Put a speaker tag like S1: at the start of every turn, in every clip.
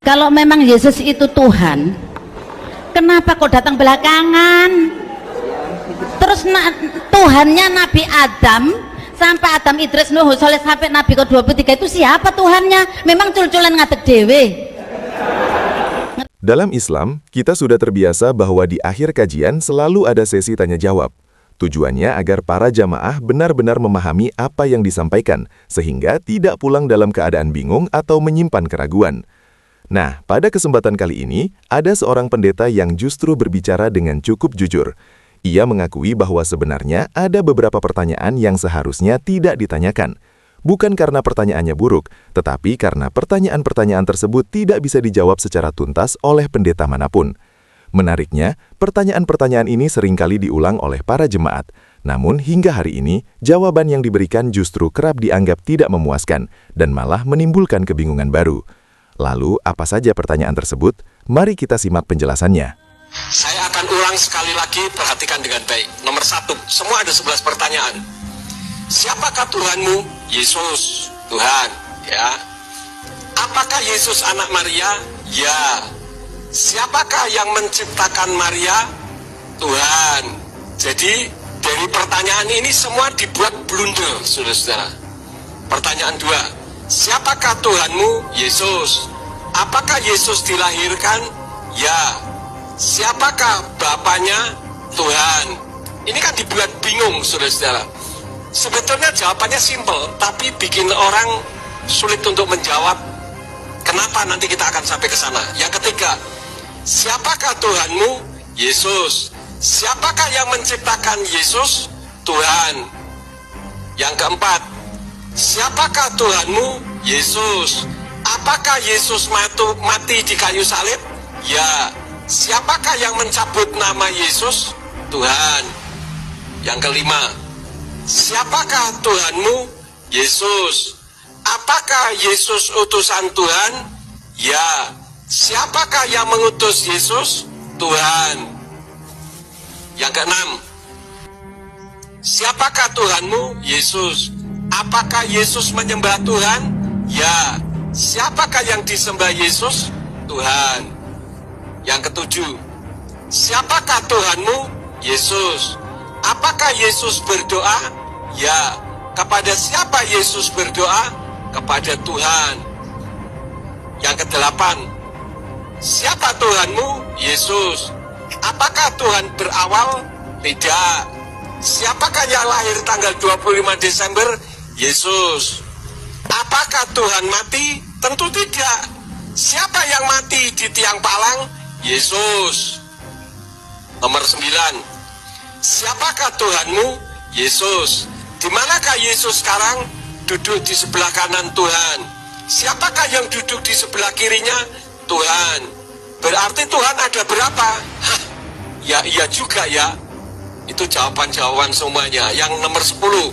S1: Kalau memang Yesus itu Tuhan, kenapa kok datang belakangan? Terus Tuhannya Nabi Adam sampai Adam Idris Nuh Soleh sampai Nabi ke-23 itu siapa Tuhannya? Memang cul-culan ngadeg dewe.
S2: Dalam Islam, kita sudah terbiasa bahwa di akhir kajian selalu ada sesi tanya jawab. Tujuannya agar para jamaah benar-benar memahami apa yang disampaikan, sehingga tidak pulang dalam keadaan bingung atau menyimpan keraguan. Nah, pada kesempatan kali ini, ada seorang pendeta yang justru berbicara dengan cukup jujur. Ia mengakui bahwa sebenarnya ada beberapa pertanyaan yang seharusnya tidak ditanyakan. Bukan karena pertanyaannya buruk, tetapi karena pertanyaan-pertanyaan tersebut tidak bisa dijawab secara tuntas oleh pendeta manapun. Menariknya, pertanyaan-pertanyaan ini seringkali diulang oleh para jemaat. Namun hingga hari ini, jawaban yang diberikan justru kerap dianggap tidak memuaskan dan malah menimbulkan kebingungan baru. Lalu, apa saja pertanyaan tersebut? Mari kita simak penjelasannya.
S3: Saya akan ulang sekali lagi, perhatikan dengan baik. Nomor 1, semua ada 11 pertanyaan. Siapakah Tuhanmu? Yesus, Tuhan. Ya. Apakah Yesus anak Maria? Ya. Siapakah yang menciptakan Maria? Tuhan. Jadi, dari pertanyaan ini semua dibuat blunder, saudara-saudara. Pertanyaan 2, siapakah Tuhanmu? Yesus. Apakah Yesus dilahirkan? Ya. Siapakah Bapaknya? Tuhan. Ini kan dibuat bingung, saudara-saudara. Sebetulnya jawabannya simpel, tapi bikin orang sulit untuk menjawab. Kenapa? Nanti kita akan sampai ke sana. Yang ketiga, siapakah Tuhanmu? Yesus. Siapakah yang menciptakan Yesus? Tuhan. Yang keempat, siapakah Tuhanmu? Yesus. Apakah Yesus mati di kayu salib? Ya. Siapakah yang mencabut nama Yesus? Tuhan. Yang kelima, siapakah Tuhanmu? Yesus. Apakah Yesus utusan Tuhan? Ya. Siapakah yang mengutus Yesus? Tuhan. Yang keenam, siapakah Tuhanmu? Yesus. Apakah Yesus menyembah Tuhan? Ya. Siapakah yang disembah Yesus? Tuhan. Yang ketujuh, siapakah Tuhanmu? Yesus. Apakah Yesus berdoa? Ya. Kepada siapa Yesus berdoa? Kepada Tuhan. Yang kedelapan, siapa Tuhanmu? Yesus. Apakah Tuhan berawal? Tidak. Siapakah yang lahir tanggal 25 Desember? Yesus. Apakah Tuhan mati? Tentu tidak. Siapa yang mati di tiang palang? Yesus. Nomor 9. Siapakah Tuhanmu? Yesus. Di manakah Yesus sekarang? Duduk di sebelah kanan Tuhan. Siapakah yang duduk di sebelah kirinya? Tuhan. Berarti Tuhan ada berapa? Hah, ya iya juga ya. Itu jawaban-jawaban semuanya. Yang nomor 10.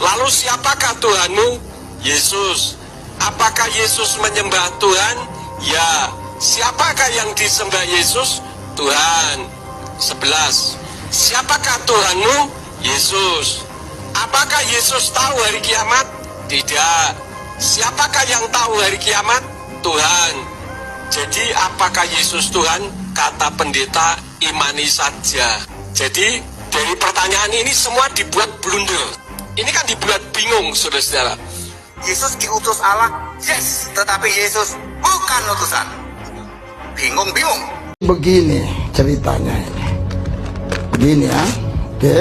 S3: Lalu siapakah Tuhanmu? Yesus. Apakah Yesus menyembah Tuhan? Ya. Siapakah yang disembah Yesus? Tuhan. 11. Siapakah Tuhanmu? Yesus. Apakah Yesus tahu hari kiamat? Tidak. Siapakah yang tahu hari kiamat? Tuhan. Jadi apakah Yesus Tuhan? Kata pendeta, imani saja. Jadi dari pertanyaan ini semua dibuat blunder. Ini kan dibuat bingung, saudara-saudara.
S4: Yesus diutus Allah, yes, tetapi Yesus bukan utusan. Bingung-bingung.
S5: Begini ceritanya ini. Begini ya. Oke.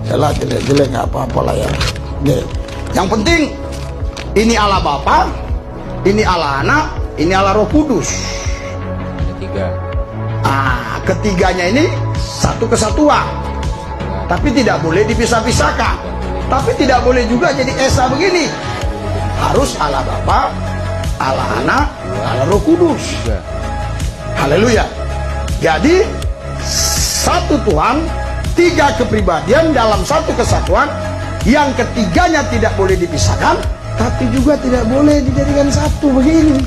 S5: Yalah jelek-jelek nggak apa-apa lah ya. Oke. Yang penting ini Allah Bapa, ini Allah Anak, ini Allah Roh Kudus.
S6: Ketiga.
S5: Ketiganya ini satu kesatuan. Tapi tidak boleh dipisah-pisahkan. Tapi tidak boleh juga jadi esa begini. Harus Allah Bapa, Allah Anak, Allah Roh Kudus. Haleluya. Jadi satu Tuhan, tiga kepribadian dalam satu kesatuan, yang ketiganya tidak boleh dipisahkan, tapi juga tidak boleh dijadikan satu begini.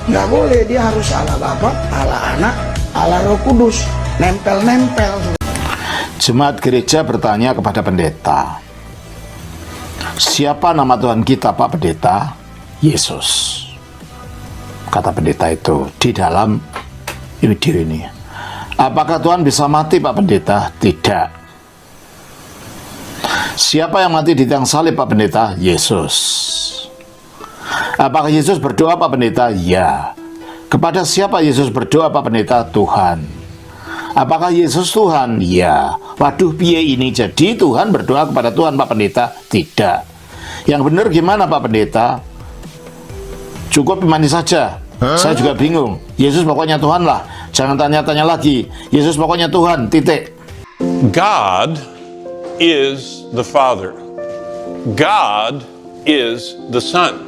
S5: Nggak boleh, dia harus Allah Bapa, Allah Anak, Allah Roh Kudus, nempel-nempel.
S6: Jemaat gereja bertanya kepada pendeta, siapa nama Tuhan kita, Pak Pendeta? Yesus. kata pendeta itu di dalam video ini. Apakah Tuhan bisa mati, Pak Pendeta? Tidak. Siapa yang mati di tiang salib, Pak Pendeta? Yesus. Apakah Yesus berdoa, Pak Pendeta? Ya. Kepada siapa Yesus berdoa, Pak Pendeta? Tuhan. Apakah Yesus Tuhan? Ya. Waduh, piye ini? Jadi Tuhan berdoa kepada Tuhan, Pak Pendeta? Tidak. Yang benar gimana, Pak Pendeta? Cukup imani saja. Saya juga bingung. Yesus pokoknya Tuhan lah. Jangan tanya-tanya lagi. Yesus pokoknya Tuhan, titik.
S7: God is the Father. God is the Son.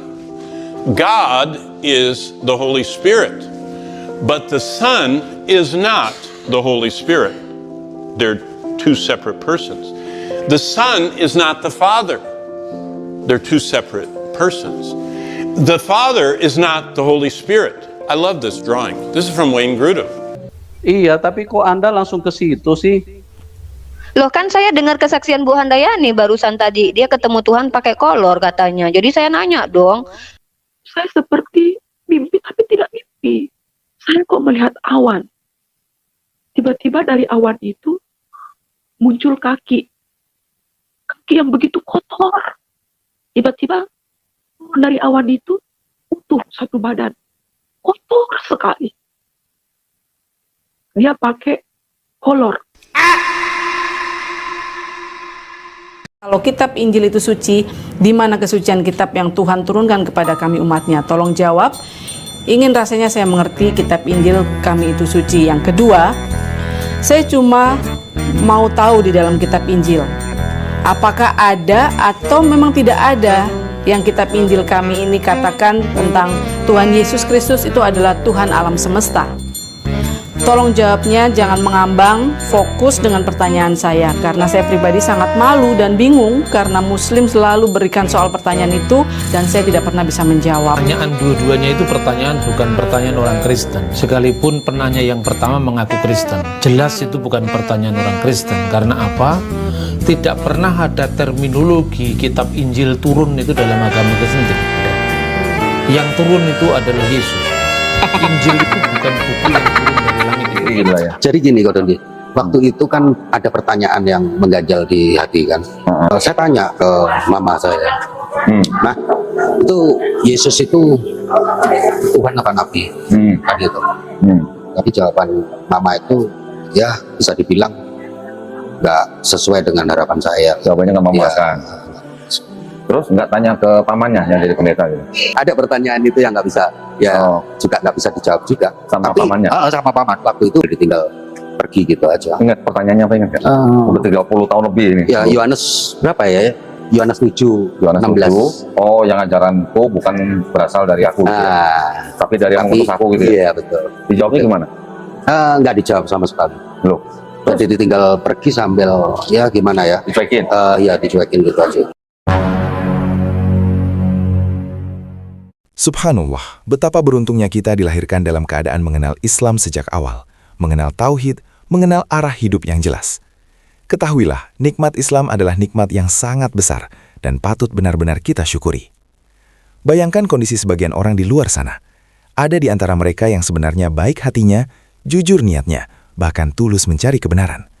S7: God is the Holy Spirit. But the Son is not the Holy Spirit. They're two separate persons. The Son is not the Father. They're two separate persons. The Father is not the Holy Spirit. I love this drawing. This is from Wayne Grudem.
S8: Iya, tapi kok Anda langsung ke situ sih?
S9: Loh, kan saya dengar kesaksian Bu Handayani barusan tadi. Dia ketemu Tuhan pakai kolor katanya. Jadi saya nanya dong.
S10: Saya seperti mimpi tapi tidak mimpi. Saya kok melihat awan. Tiba-tiba dari awan itu muncul kaki. Kaki yang begitu kotor. Tiba-tiba dari awan itu utuh satu badan. Kotor sekali. Dia pakai kolor.
S8: Kalau kitab Injil itu suci, di mana kesucian kitab yang Tuhan turunkan kepada kami umatnya? Tolong jawab. Ingin rasanya saya mengerti kitab Injil kami itu suci. Yang kedua, saya cuma mau tahu di dalam kitab Injil, apakah ada atau memang tidak ada yang kitab Injil kami ini katakan tentang Tuhan Yesus Kristus itu adalah Tuhan alam semesta. Tolong jawabnya, jangan mengambang, fokus dengan pertanyaan saya. Karena saya pribadi sangat malu dan bingung karena Muslim selalu berikan soal pertanyaan itu dan saya tidak pernah bisa menjawab.
S11: Pertanyaan dua-duanya itu pertanyaan bukan pertanyaan orang Kristen. Sekalipun penanya yang pertama mengaku Kristen. Jelas itu bukan pertanyaan orang Kristen. Karena apa? Tidak pernah ada terminologi kitab Injil turun itu dalam agama Kristen. Yang turun itu adalah Yesus. Injil itu bukan buku yang turun dari langit.
S12: Jadi gini Kak Dondi, waktu itu kan ada pertanyaan yang mengganjal di hati kan. Saya tanya ke mama saya, nah itu Yesus itu Tuhan apa Nabi? Kan gitu. Tapi jawaban mama itu ya bisa dibilang nggak sesuai dengan harapan saya.
S13: Jawabannya nggak memuaskan. Terus nggak tanya ke pamannya yang jadi pendeta gitu?
S12: Ada pertanyaan itu yang nggak bisa, juga nggak bisa dijawab juga.
S13: Sama pamannya?
S12: Sama paman. Waktu itu ditinggal pergi gitu aja.
S13: Ingat pertanyaannya apa, ingat nggak? Udah 30 tahun lebih ini.
S12: Ya Yohanes berapa ya? Yohanes 7,
S13: Yohanes
S12: 16.
S13: 7. Oh, yang ajaranku bukan berasal dari aku gitu ya? Tapi dari yang mengutus aku gitu ya?
S12: Iya betul.
S13: Dijawabnya gimana?
S12: Nggak dijawab sama sekali.
S13: Loh?
S12: Jadi ditinggal pergi sambil ya gimana ya?
S13: Dicuekin?
S12: Ya dicuekin gitu aja.
S2: Subhanallah, betapa beruntungnya kita dilahirkan dalam keadaan mengenal Islam sejak awal, mengenal tauhid, mengenal arah hidup yang jelas. Ketahuilah, nikmat Islam adalah nikmat yang sangat besar dan patut benar-benar kita syukuri. Bayangkan kondisi sebagian orang di luar sana. Ada di antara mereka yang sebenarnya baik hatinya, jujur niatnya, bahkan tulus mencari kebenaran.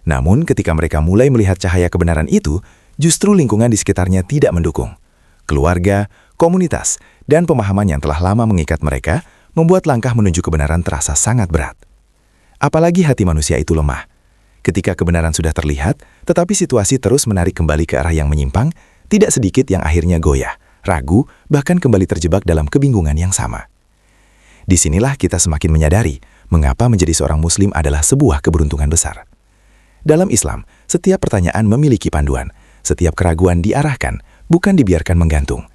S2: Namun ketika mereka mulai melihat cahaya kebenaran itu, justru lingkungan di sekitarnya tidak mendukung. Keluarga, komunitas, dan pemahaman yang telah lama mengikat mereka membuat langkah menuju kebenaran terasa sangat berat. Apalagi hati manusia itu lemah. Ketika kebenaran sudah terlihat, tetapi situasi terus menarik kembali ke arah yang menyimpang, tidak sedikit yang akhirnya goyah, ragu, bahkan kembali terjebak dalam kebingungan yang sama. Disinilah kita semakin menyadari mengapa menjadi seorang Muslim adalah sebuah keberuntungan besar. Dalam Islam, setiap pertanyaan memiliki panduan, setiap keraguan diarahkan, bukan dibiarkan menggantung.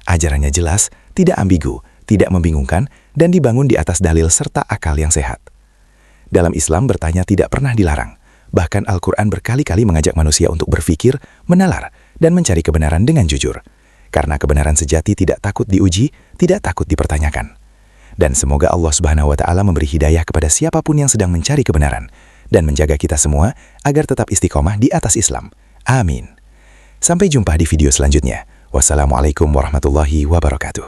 S2: Ajarannya jelas, tidak ambigu, tidak membingungkan, dan dibangun di atas dalil serta akal yang sehat. Dalam Islam bertanya tidak pernah dilarang. Bahkan Al-Quran berkali-kali mengajak manusia untuk berpikir, menalar, dan mencari kebenaran dengan jujur. Karena kebenaran sejati tidak takut diuji, tidak takut dipertanyakan. Dan semoga Allah Subhanahu wa Ta'ala memberi hidayah kepada siapapun yang sedang mencari kebenaran, dan menjaga kita semua agar tetap istiqomah di atas Islam. Amin. Sampai jumpa di video selanjutnya. Wassalamualaikum warahmatullahi wabarakatuh.